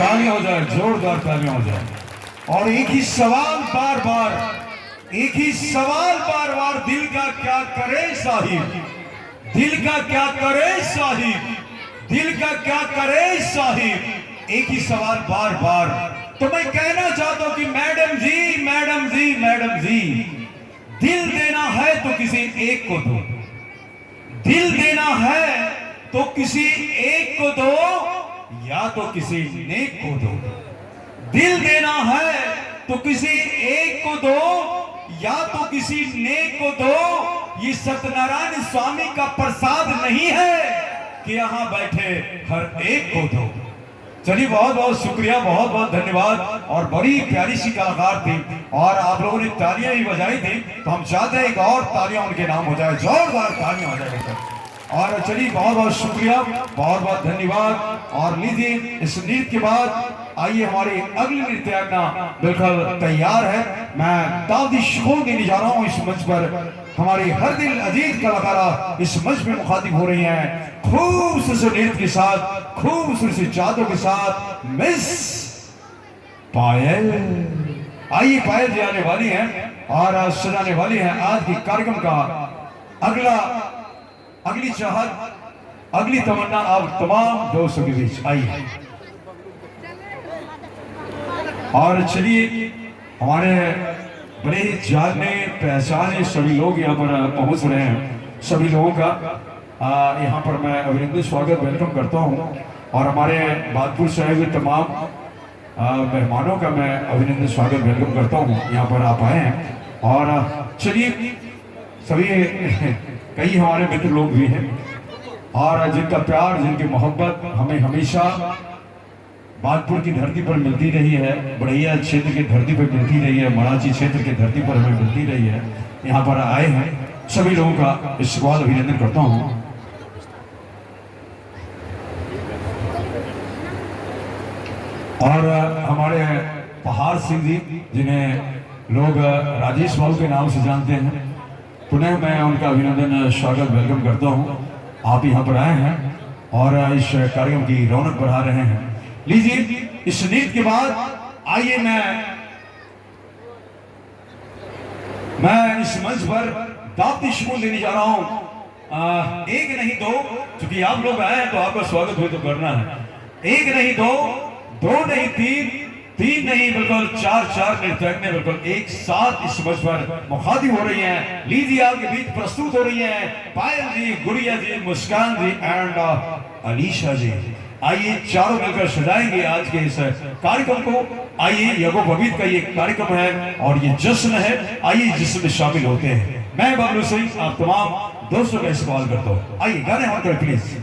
तालियां हो जाए, जोरदार तालियां हो जाए। और एक ही सवाल बार बार, एक ही सवाल बार बार, दिल का क्या करे साहिब, दिल का क्या करे साहिब, दिल का क्या करे साहिब, एक ही सवाल बार बार। तो मैं कहना चाहता हूं कि मैडम जी, मैडम जी, मैडम जी, दिल देना है तो किसी एक को दो, दिल देना है तो किसी एक को दो, या तो किसी नेक को दो। दिल देना है तो किसी एक को दो, या तो किसी नेक को दो। ये सत्यनारायण स्वामी का प्रसाद नहीं है कि यहां बैठे हर एक को दो। चलिए, बहुत बहुत शुक्रिया, बहुत बहुत धन्यवाद। और बड़ी प्यारी सी कलाकार थी और आप लोगों ने तालियां भी बजाई थी, तो हम चाहते हैं एक और तालियां उनके नाम हो जाए, जोरदार तालियां हो जाए। और चलिए, बहुत बहुत शुक्रिया, बहुत बहुत धन्यवाद। और लीजिए, इस नृत्य के बाद आइए हमारी अगली नृत्यांगना बिल्कुल तैयार है। मैं दादी शोर देने जा रहा हूँ इस मंच पर। हमारी हर दिल अजीज कलाकारा इस मंच में मुखातिब हो रही हैं, खूबसूरत नृत्य के साथ, खूबसूरत चादरों के साथ। मिस पायल, आइए पायल जी आने वाली हैं और सजाने वाली हैं आज के कार्यक्रम का अगली चाहत, अगली तमन्ना आप तमाम दोस्तों के बीच आइए। और चलिए, हमारे बड़े जाने पहचाने सभी लोग यहाँ पर पहुंच रहे हैं। सभी लोगों का यहाँ पर मैं अभिनंदन स्वागत वेलकम करता हूँ। और हमारे बादपुर से आए हुए तमाम मेहमानों का मैं अभिनंदन स्वागत वेलकम करता हूँ, यहाँ पर आप आए हैं। और चलिए, सभी कई हमारे मित्र लोग भी हैं और जिनका प्यार, जिनकी मोहब्बत हमें हमेशा बागपुर की धरती पर मिलती रही है, बड़ैया क्षेत्र की धरती पर मिलती रही है, मराठी क्षेत्र की धरती पर हमें मिलती रही है। यहाँ पर आए हैं सभी लोगों का इस बात अभिनंदन करता हूँ। और हमारे पहाड़ सिंह जी, जिन्हें लोग राजेश बाबू के नाम से जानते हैं, पुनः मैं उनका अभिनंदन स्वागत वेलकम करता हूं। आप यहाँ पर आए हैं और इस कार्यक्रम की रौनक बढ़ा रहे हैं। लीजिए, इस नृत्य के बाद आइए मैं इस मंच पर दावती शुरू देने जा रहा हूं। एक नहीं दो, क्योंकि आप लोग आए हैं तो आपका स्वागत हो तो करना है। एक नहीं दो, दो नहीं तीन, तीन नहीं बिल्कुल चार नृत्यांगनाएं बिल्कुल एक साथ इस मंच पर मुखातिब हो रही हैं। लीजिए, आपके बीच प्रस्तुत हो रही हैं पायल जी, गुड़िया जी, मुस्कान जी एंड अलीशा जी। आइए, चारों मिलकर सजाएंगे आज के इस कार्यक्रम को। आइए, यगो भवित का ये कार्यक्रम है और ये जश्न है। आइए, जिसमें शामिल होते हैं। मैं बबलू सिंह आप तमाम दोस्तों का इस्तेमाल करता हूँ। आइए, गाने हाथ करें प्लीज।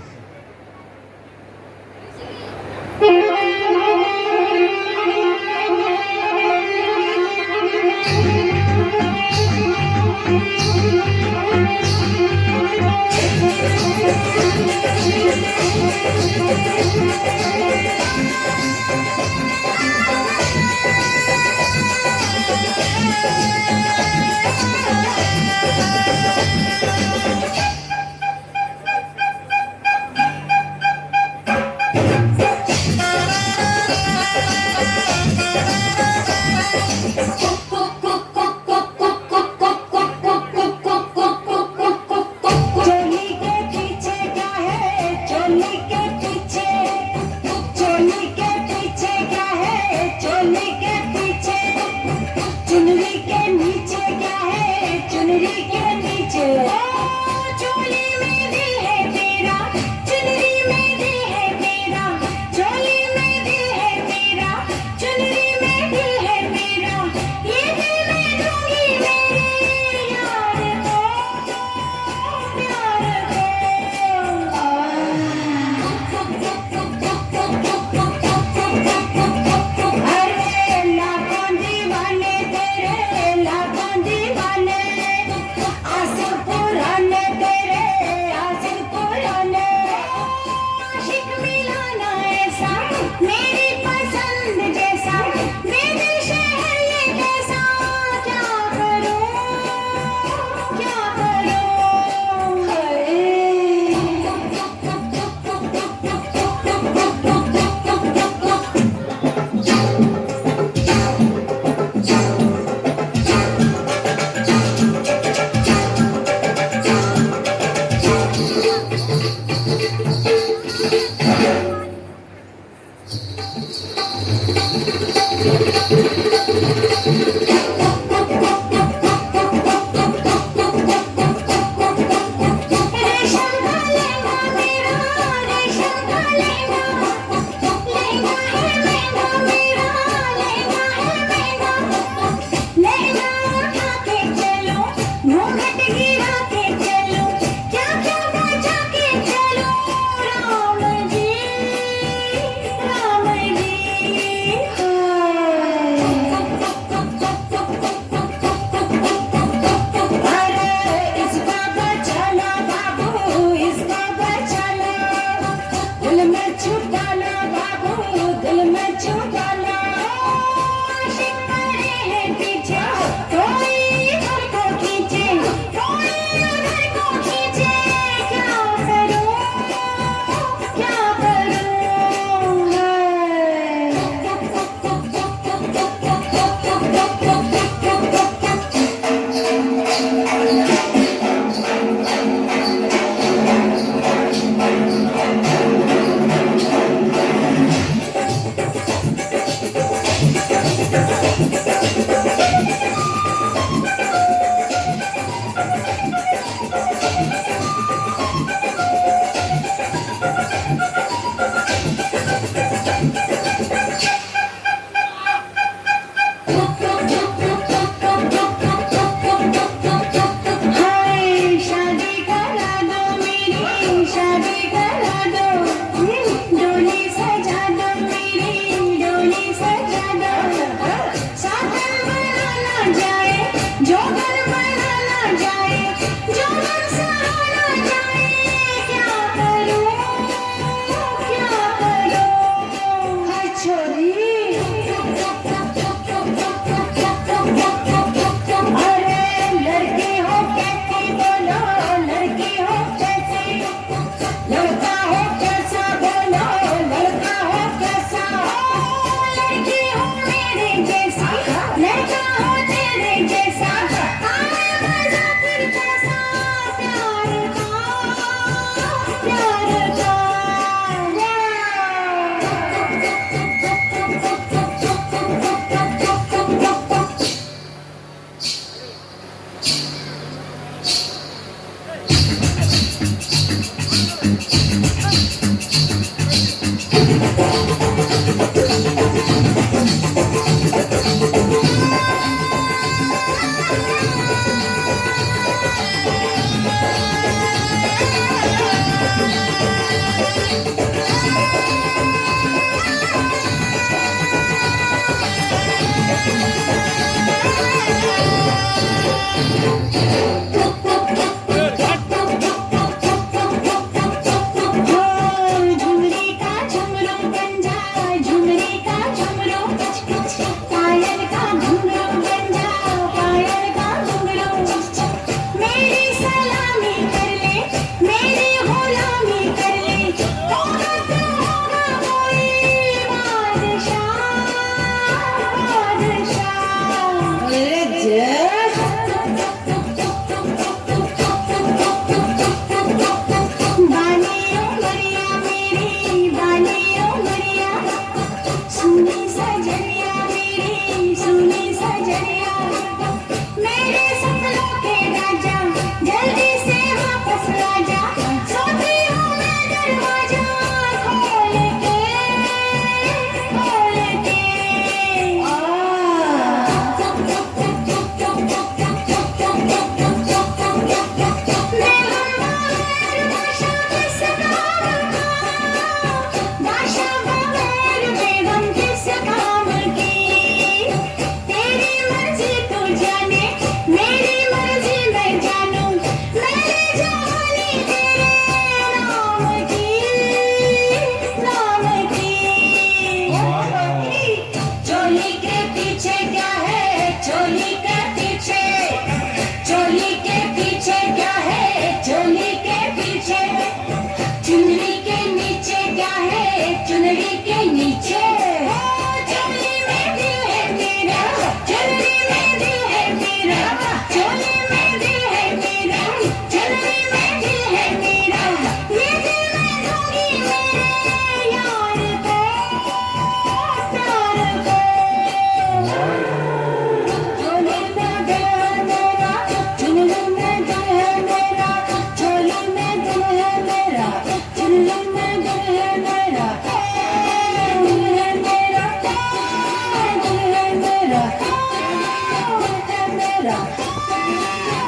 मेरा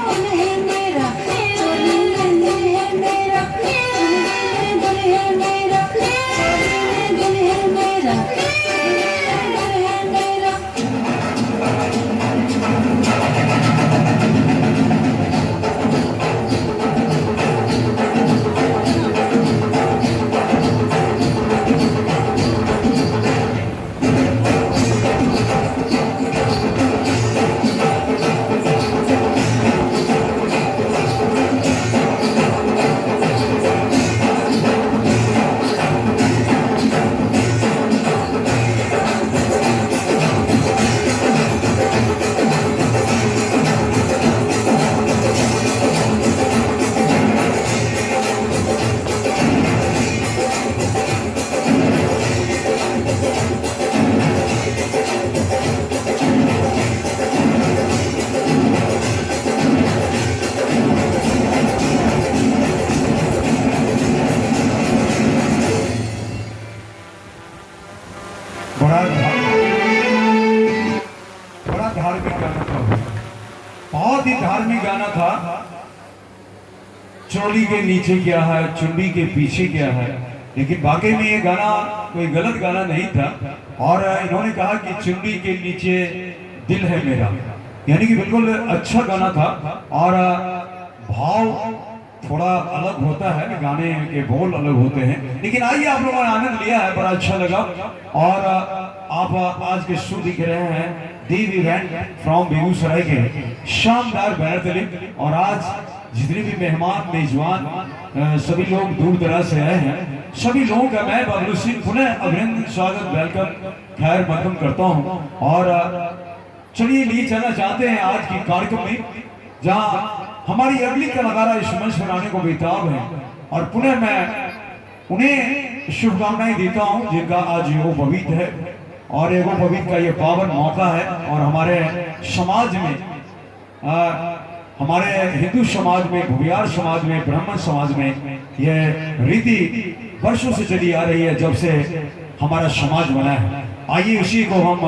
दिल है मेरा चोली में दिल है मेरा दिल है मेरा दिल है मेरा दिल है मेरा बड़ा बड़ा धार्मिक गाना था, बहुत ही धार्मिक गाना था। चोली के नीचे क्या है, चुंडी के पीछे क्या है, लेकिन वाकई में ये गाना कोई गलत गाना नहीं था। और इन्होंने कहा कि चुंडी के नीचे दिल है मेरा, यानी कि बिल्कुल अच्छा गाना था। और भाव थोड़ा अलग होता है, गाने के बोल अलग होते हैं, लेकिन आइए आप लोगों ने आनंद लिया है, बड़ा अच्छा लगा। और आप आज के शो दिख रहे हैं देव इवेंट फ्रॉम बेगूसराय के शानदार बैनर तले। और आज जितने भी मेहमान मेजबान सभी लोग दूर दराज से आए हैं, सभी लोगों का मैं बबलू सिंह पुनः अभिनंदन, स्वागत, वेलकम, खैर मकदम करता हूं। और चलिए लिए चलना चाहते हैं आज की कार्यक्रम में, जहां हमारी अगली कलाकार इस मंच पर आने को बेताब है। और पुनः मैं उन्हें शुभकामनाएं देता हूं जिनका आज योग पवित्र है। और योग पवित्र का ये पावन मौका है। और हमारे समाज में हमारे हिंदू समाज में, भुवियार समाज में, ब्राह्मण समाज में यह रीति वर्षों से चली आ रही है, जब से हमारा समाज बना है। आइए उसी को हम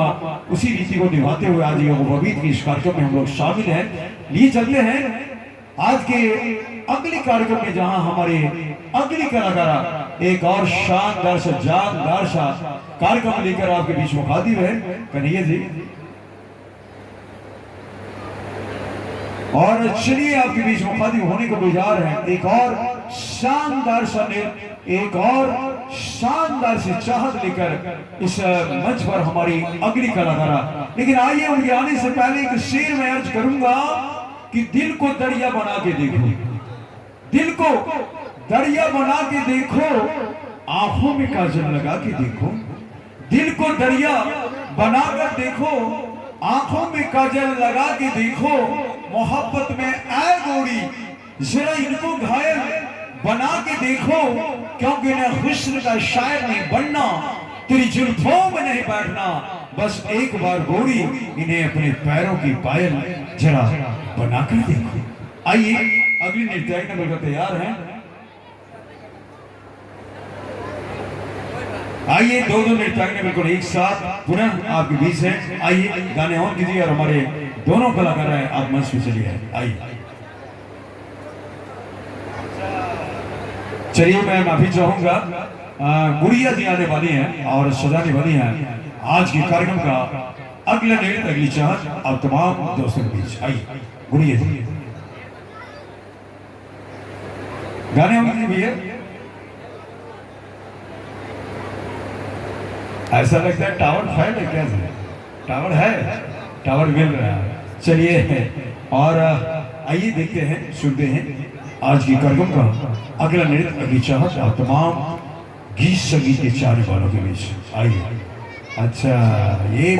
उसी रीति को निभाते हुए आज योग पवित्र की इस कार्यक्रम में हम लोग शामिल हैं। लिए चलते हैं आज के अगली कार्यक्रम में, जहां हमारे अगली कलाकार एक और शानदार सा जानदार सा कार्यक्रम लेकर आपके बीच मुखातिब है कन्हैया जी। और चलिए आपके बीच मुखातिब होने को बेजार है एक और शानदार सा एक और शानदार सी चाहत लेकर इस मंच पर हमारी अगली कलाकार। लेकिन आइए उनके आने से पहले एक शेर मैं अर्ज करूंगा कि दिल को दरिया बना के देखो, दिल को दरिया बना के देखो, आंखों में काजल लगा के देखो। दिल को दरिया बनाकर देखो, आंखों में काजल लगा के देखो। मोहब्बत में ऐ गोरी जरा इनको घायल बना के देखो, क्योंकि इन्हें हुस्न का शायर नहीं बनना, तेरी जुल्फों में नहीं बैठना। बस एक बार गोरी इन्हें अपने पैरों की पायल जरा बनाकर देखो। आइए अगली नृत्यायिका बिल्कुल तैयार हैं। आइए दो नृत्यायिका बिल्कुल एक साथ पुनः आपके बीच हैं। आइए गाने ऑन कीजिए और हमारे दोनों कलाकार हैं, आप मंच पे चलिए। आइए चलिए, मैं माफी चाहूंगा, गुड़िया जी आने वाली हैं और सजाने वाली हैं आज के कार्यक्रम का अगला नृत्य, अगली चाहत आप तमाम दोस्तों के बीच। आइए गुड़िया जी गाने होंगे भी है। ऐसा लगता है टावर फैल है क्या? टावर है, टावर मिल रहा है। चलिए और आइए देखते हैं, सुनते हैं आज की कार्यक्रम का अगला नृत्य, अगली चाहत आप तमाम गीत संगीत के चार वालों के बीच। आइए। अच्छा ये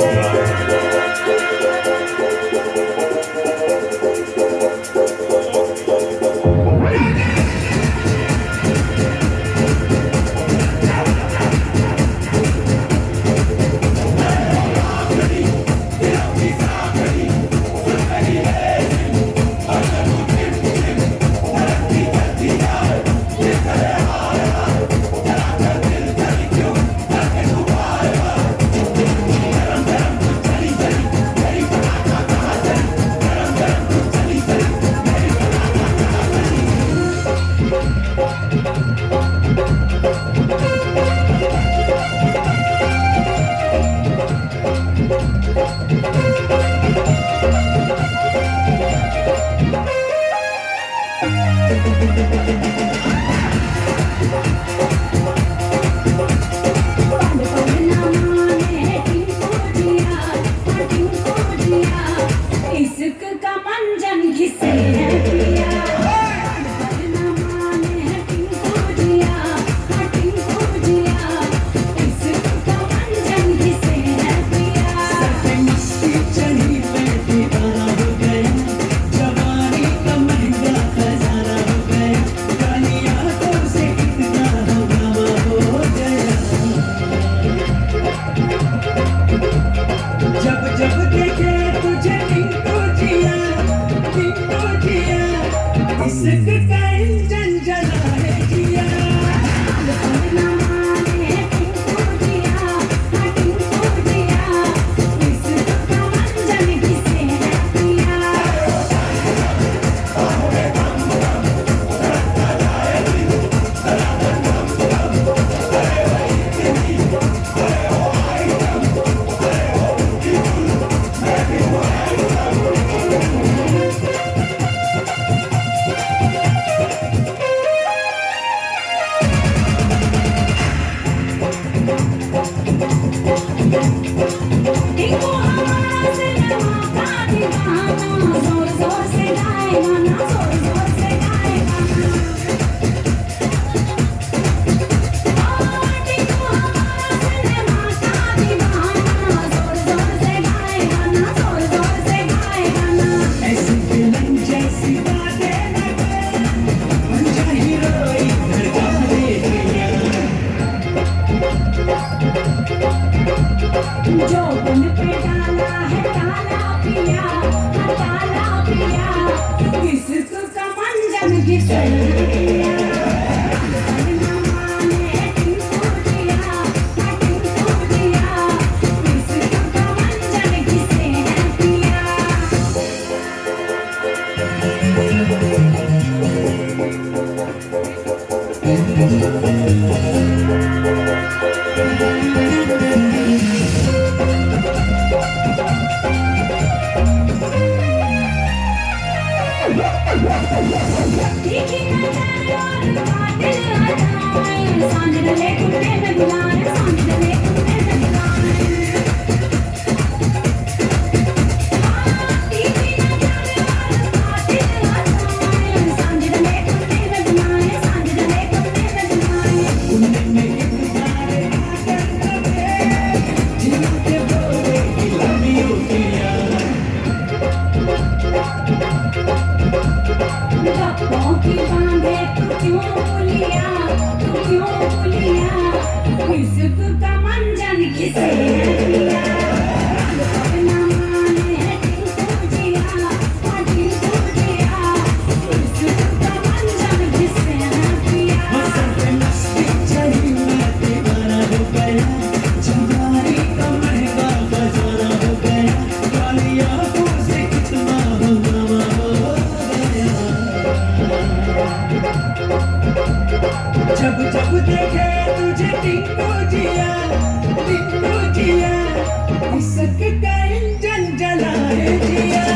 का इंजन जलाए जिया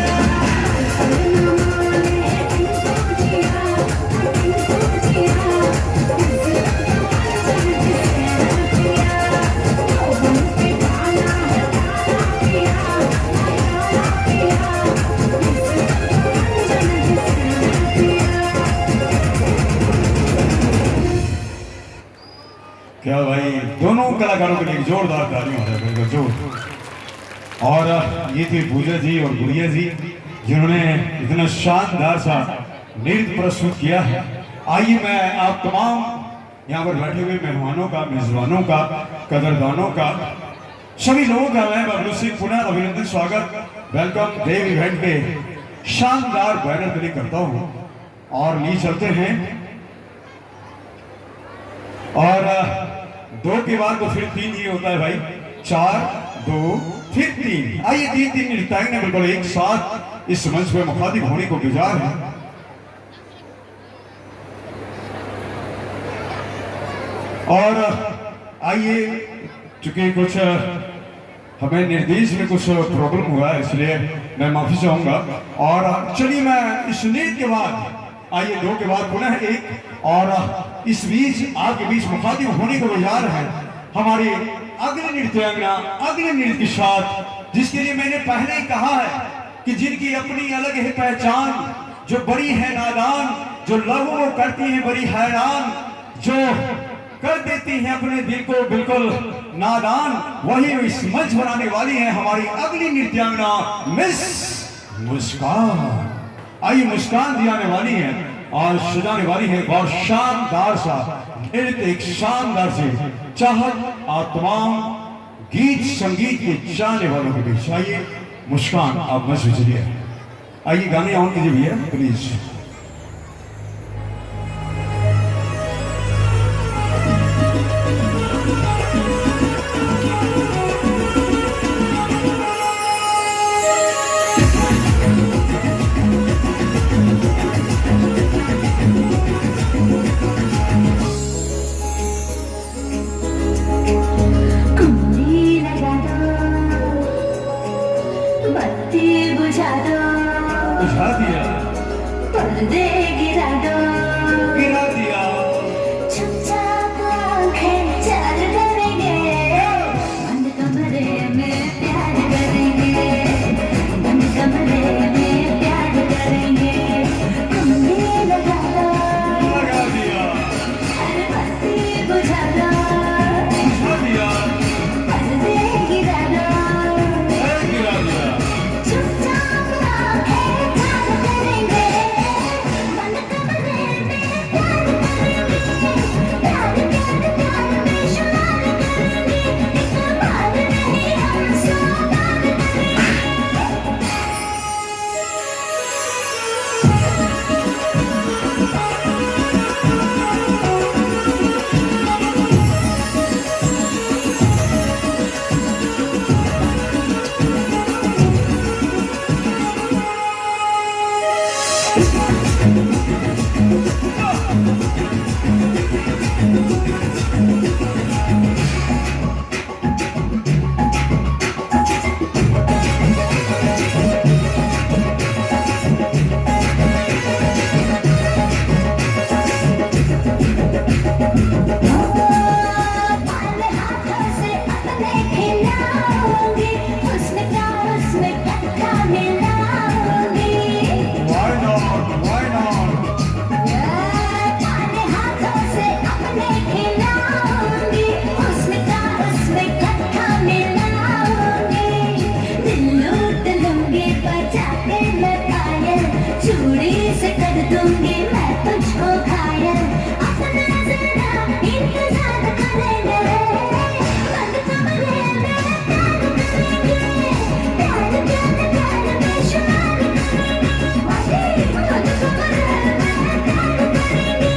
क्या भाई, दोनों कलाकारों के लिए जोरदार तालियां हो रहा है, जोर। और ये थे पूजा जी और गुड़िया जी, जिन्होंने इतना शानदार सा नृत्य प्रस्तुत किया है। आइए मैं आप तमाम यहाँ पर बैठे हुए मेहमानों का, मेजबानों का, कदरदानों का, सभी लोगों का मैं बबलू सिंह पुनः अभिनंदन, स्वागत, वेलकम देव इवेंट पे शानदार बैनर प्ले करता हूँ। और लिए चलते हैं, और 2 के बाद तो फिर 3 ही होता है भाई, 4 2 फिर 3। आइए 3 नृत्यांगना बिल्कुल एक साथ इस मंच पे मुखातिब होने को गुजार है। और आइए, चूंकि कुछ हमें निर्देश में कुछ प्रॉब्लम हुआ है, इसलिए मैं माफी चाहूंगा। और चलिए मैं इस नृत्य के बाद, आइए 2 के बाद पुनः 1, और इस बीच आपके बीच मुखातिब होने को गुजार है हमारे अगले नृत्यांगना, अगले नृत्य के साथ, जिसके लिए मैंने पहले ही कहा है कि जिनकी अपनी अलग है पहचान, जो बड़ी है नादान, जो लोगों को करती है बड़ी हैरान, जो कर देती है अपने दिल को बिल्कुल नादान, वही इस मंच बनाने वाली है हमारी अगली नृत्यांगना मिस मुस्कान। आइए, मुस्कान जी आने वाली है और सजाने वाली है बहुत शानदार सा नृत्य, एक शानदार से चाहत और तमाम गीत संगीत के चाहने वालों के बीच। आइए मुस्कान, आप मंच में चलिए। आइए गाने ऑन कीजिए भैया प्लीज। बुझा दिया, पर्दे गिरा दो, गिरा दिया, चुपचाप आंखें चार करेंगे, बंद कमरे में प्यार करेंगे, बंद कमरे में प्यार करेंगे, कुंडी लगा दो, लगा दिया, हर बत्ती बुझा दो, बुझा दिया, पर्दे गिरा दो, गिरा दिया, चुपचाप आंखें चार करेंगे, बंद कमरे में प्यार करेंगे, प्यार प्यार प्यार बेशुमार करेंगे, एक बार नहीं हम 100 बार करेंगे। पाले हाथों से अपने खिलाऊंगी, उसमें क्या उसमें क्या मिलाऊंगी, Why not? Why not? पाले हाथों से अपने खिलाऊंगी, उसमें क्या मिलाऊंगी, दिल लूट लूंगी बजा के मैं पायल, चूड़ी से कर दूंगी मैं तुझको घायल, अपना जरा इंतजार करेंगे, बंद कमरे में प्यार करेंगे, प्यार प्यार प्यार बेशुमार करेंगे, बंद कमरे में प्यार करेंगे।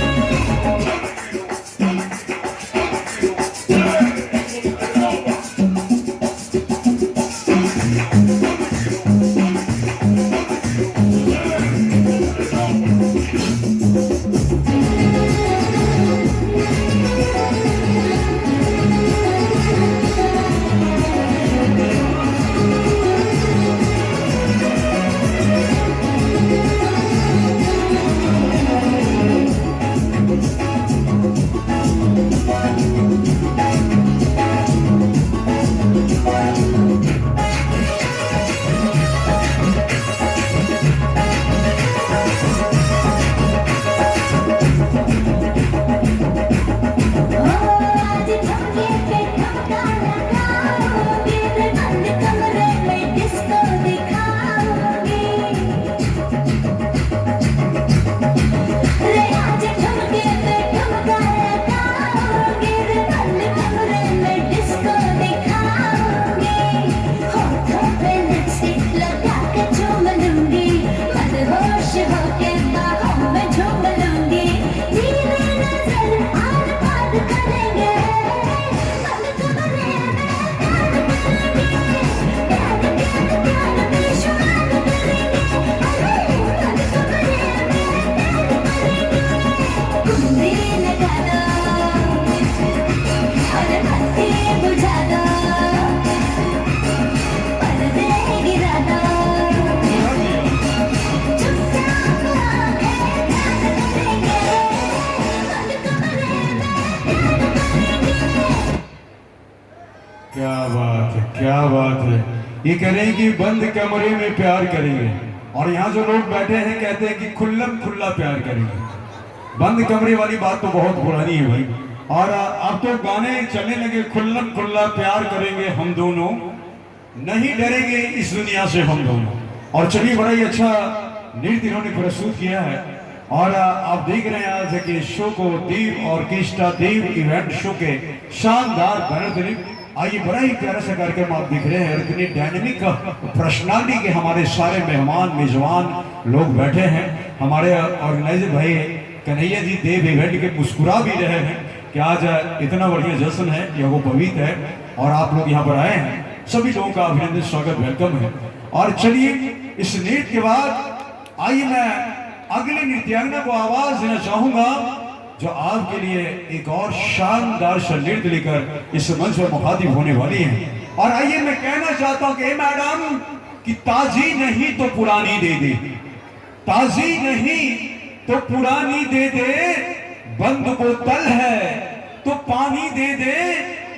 ये कह रहे हैं कि बंद कमरे में प्यार करेंगे, और यहाँ जो लोग बैठे हैं कहते हैं कि खुल्लम खुल्ला प्यार करेंगे। बंद कमरे वाली बात तो बहुत पुरानी है भाई, और अब तो गाने चलने लगे, खुल्लम खुल्ला प्यार करेंगे हम दोनों, नहीं डरेंगे इस दुनिया से हम दोनों। और चलिए, बड़ा ही अच्छा नृत्य इन्होंने प्रस्तुत किया है। और आप देख रहे हैं आज के शो को, देव ऑर्केस्ट्रा देव इवेंट शो के शानदार बैनर तले। आइए, बड़ा ही प्यारा सा कार्यक्रम आप दिख रहे हैं, और इतनी डायनेमिक पर्सनालिटी के हमारे सारे मेहमान मेजबान लोग बैठे हैं। हमारे ऑर्गेनाइजर भाई कन्हैया जी देव इवेंट के मुस्कुरा भी रहे हैं कि आज इतना बढ़िया जश्न है, यह वो पवित्र है, और आप लोग यहाँ पर आए हैं। सभी लोगों का अभिनंदन, स्वागत, वेलकम है। और चलिए, इस नृत्य के बाद आइए मैं अगले नृत्यांगना को आवाज देना चाहूंगा, जो आपके लिए एक और शानदार सा नृत्य लेकर इस मंच पर मुखातिब होने वाली हैं। और आइए, मैं कहना चाहता हूं कि मैडम कि ताजी नहीं तो पुरानी दे दे, ताजी नहीं तो पुरानी दे दे, बंद बोतल है तो पानी दे दे,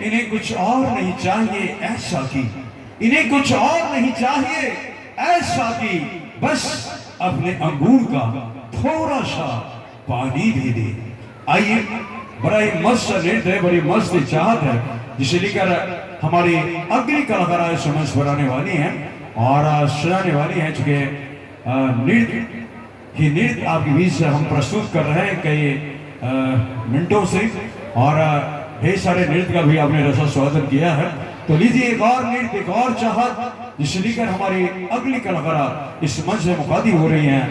इन्हें कुछ और नहीं चाहिए ऐसा की, इन्हें कुछ और नहीं चाहिए ऐसा की, बस अपने अंगूर का थोड़ा सा पानी दे दे। आइए, बड़ा ही मस्त नृत्य है, बड़ी मस्त चाहत है, जिसे लेकर हमारी अगली कलाकार समझ पर आने वाली हैं और सजाने वाली हैं। चूंकि नृत्य आपके बीच से हम प्रस्तुत कर रहे हैं कई मिनटों से, और ढेर सारे नृत्य का भी आपने रसा स्वागत किया है। तो लीजिए, एक और नृत्य, एक और चाहत, जिसे लेकर हमारी अगली कलाकार इस मंच से मुखातिब हो रही हैं।